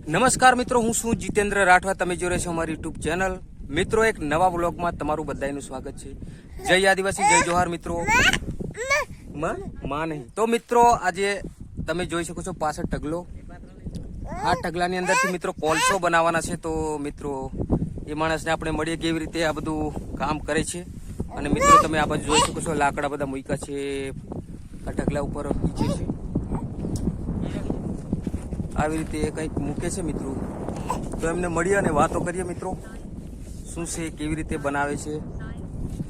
નમસ્કાર મિત્રો, હું છું જીતેન્દ્ર રાઠવા. તમે જોઈ રહ્યા છો અમારી યુટ્યુબ ચેનલ. મિત્રો, એક નવા વ્લોગમાં તમારું બધાનું સ્વાગત છે. જય આદિવાસી, જય જોહાર મિત્રો. માં નહીં તો મિત્રો, આજે તમે જોઈ શકો છો પાછળ ઢગલો. આ ઢગલાની અંદરથી મિત્રો કોલસો બનાવવાના છે. તો મિત્રો, એ માણસને આપણે મળીએ કેવી રીતે આ બધું કામ કરે છે. અને મિત્રો, તમે આ બાજુ જોઈ શકો છો લાકડા બધા મૂક્યા છે આ ઢગલા ઉપર નીચે છે. આવી રીતે કંઈક મૂકે છે મિત્રો. તો એમને મળીએ અને વાતો કરીએ મિત્રો, શું છે, કેવી રીતે બનાવે છે.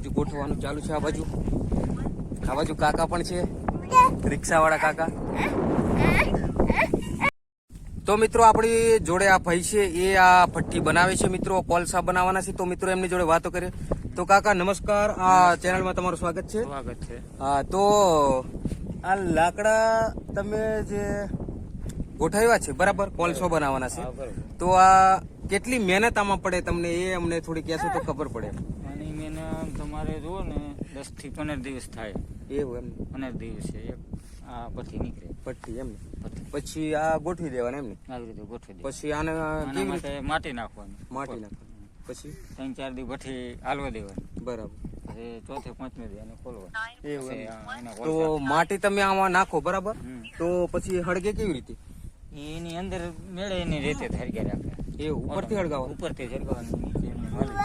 હજુ ગોઠવવાનું ચાલુ છે. આ બાજુ કાકા પણ છે, રિક્ષાવાળા કાકા. તો મિત્રો, આપણી જોડે આ ભાઈ છે, એ આ ભઠ્ઠી બનાવે છે મિત્રો, કોલસા બનાવવાના છે. તો મિત્રો, એમની જોડે વાતો કરીએ. તો કાકા નમસ્કાર, આ ચેનલમાં તમારું સ્વાગત છે. હા, તો આ લાકડા તમે જે ગોઠવ્યા છે બરાબર, કોલસો બનાવવાના છે, તો આ કેટલી મહેનત આમાં પડે તમને એ અમને થોડી કહેશો તો ખબર પડે. આની મહેનત તમારે જુઓ ને 10 થી 15 દિવસ થાય. એવું એમ? 15 દિવસે એક આ ભઠ્ઠી નીકળે. ભઠ્ઠી એમ? પછી આ ગોઠવી દેવાના એમ ને? આવી રીતે ગોઠવી દે. પછી આને કેવી રીતે? માટી નાખવાની. માટી નાખવાની. પછી 3-4 દી ભઠ્ઠી હાલવા દેવાની. બરાબર. પછી ચોથે પાંચમે દી એને ખોલવાની. એવું એમ? એના તો માટી તમે આમાં નાખો બરાબર, તો પછી હળગે કેવી રીતે? એની અંદર મેળે એની રીતે થરગ્યા રાખે. એવું ઉપરથી હળગાવો? ઉપરથી હળગાવવાનું, નીચે એમને મળી.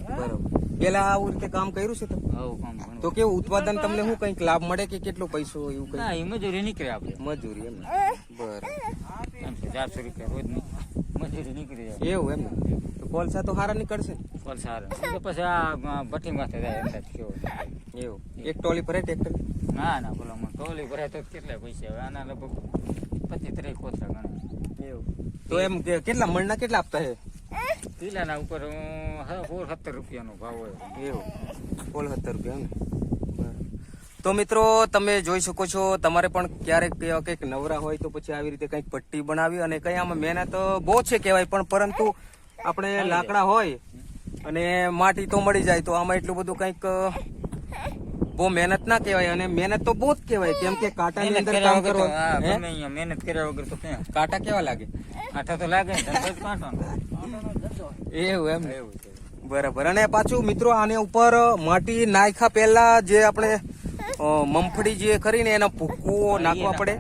બરાબર. પેલા આવું રીતે કામ કર્યું છે તમે? આવું કામ ઘણું. તો કેવું ઉત્પાદન તમને શું કઈક લાભ મળે કે કેટલો પૈસો એવું કઈ? ના, એ મજૂરી નીકળે આપણે. મજૂરી એમ? બરાબર. 400 રૂપિયા રોજની મજૂરી નીકળી જાય. એવું એમ ને? તો કોલસા તો સારા નીકળશે ને? કોલ સારા. પછી આ ભઠ્ઠી માથે જાય અંદાજ કેવો. એવું એક ટોલી ભરે ટ્રેક્ટર? ના બોલામાં ટોલી ભરાય તો કેટલા પૈસા આવે? આના લગભગ 25-30 કોથળા ગણે. એવું તો એમ કે કેટલા મણના કેટલા આપતા છે? કિલ્લાના ઉપર 17 રૂપિયાનો ભાવ હોય. એવું 17 રૂપિયા એમ ને? તો મિત્રો, તમે જોઈ શકો છો, તમારે પણ ક્યારેક કંઈક નવરા હોય તો પછી આવી રીતે કંઈક પટ્ટી બનાવી અને કંઈ આમાં મહેનત બહુ છે કહેવાય, પણ પરંતુ આપણે લાકડા હોય અને માટી તો મળી જાય, તો આમાં એટલું બધું કંઈક બહુ મહેનત ના કહેવાય. અને મહેનત તો બહુ જ કહેવાય, કેમ કે કાંટાની અંદર કામ કરો. મહેનત કર્યા વગર તો ક્યાં કાંટા કેવા લાગે? કાંટા તો લાગે ને, કાંટો. એવું એમ? એવું છે. બરાબર. અને પાછું મિત્રો, આને ઉપર માટી નાખ્યા પહેલા જે આપણે મમફળી જે કરીને એના ભૂક્કો નાખવા પડે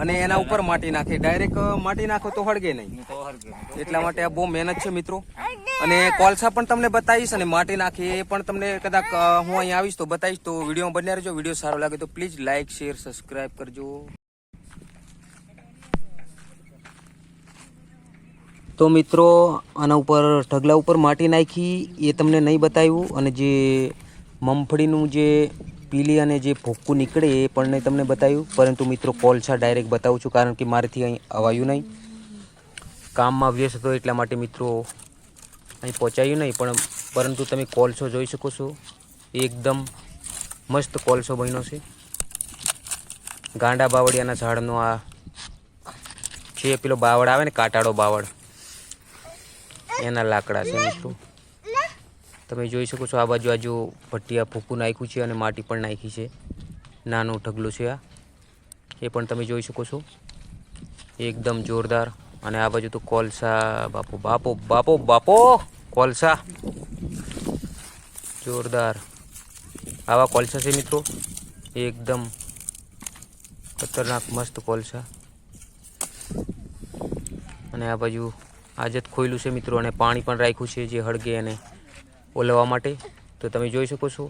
અને એના ઉપર માટી નાખે. ડાયરેક્ટ માટી નાખો તો હળગે નહીં. એટલા માટે આ બહુ મહેનત છે મિત્રો. અને કોલસા પણ તમને બતાવીશ અને માટી નાખી એ પણ તમને કદાચ હું અહીંયા આવીશ તો બતાવીશ. તો વિડીયો બન્યા રહેજો. વિડીયો સારો લાગે તો પ્લીઝ લાઇક, શેર, સબસ્ક્રાઇબ કરજો. તો મિત્રો, આના ઉપર ઢગલા ઉપર માટી નાખી એ તમને નહીં બતાવ્યું, અને જે મમફળીનું જે પીલી અને જે ભૂક્કું નીકળે એ પણ નહીં તમને બતાવ્યું. પરંતુ મિત્રો, કોલસા ડાયરેક્ટ બતાવું છું, કારણ કે મારેથી અહીં અવાયું નહીં, કામમાં વ્યસ્ત હતો એટલા માટે મિત્રો અહીં પહોંચાયું નહીં. પરંતુ તમે કોલસો જોઈ શકો છો, એકદમ મસ્ત કોલસો બન્યો છે. ગાંડા બાવળિયાના ઝાડનો આ છે, પેલો બાવળ આવે ને, કાંટાળો બાવળ, એના લાકડા છે મિત્રો. તમે જોઈ શકો છો આ બાજુ ભઠ્ઠિયા ફૂકું નાખ્યું છે અને માટી પણ નાખી છે. નાનું ઢગલું છે આ, એ પણ તમે જોઈ શકો છો, એકદમ જોરદાર. અને આ બાજુ તો કોલસા, બાપો બાપો બાપો બાપો, કોલસા જોરદાર. આવા કોલસા છે મિત્રો, એકદમ ખતરનાક મસ્ત કોલસા. અને આ બાજુ આજે જ ખોયલું છે મિત્રો, અને પાણી પણ રાખ્યું છે જે હળગે અને ઓલવવા માટે. તો તમે જોઈ શકો છો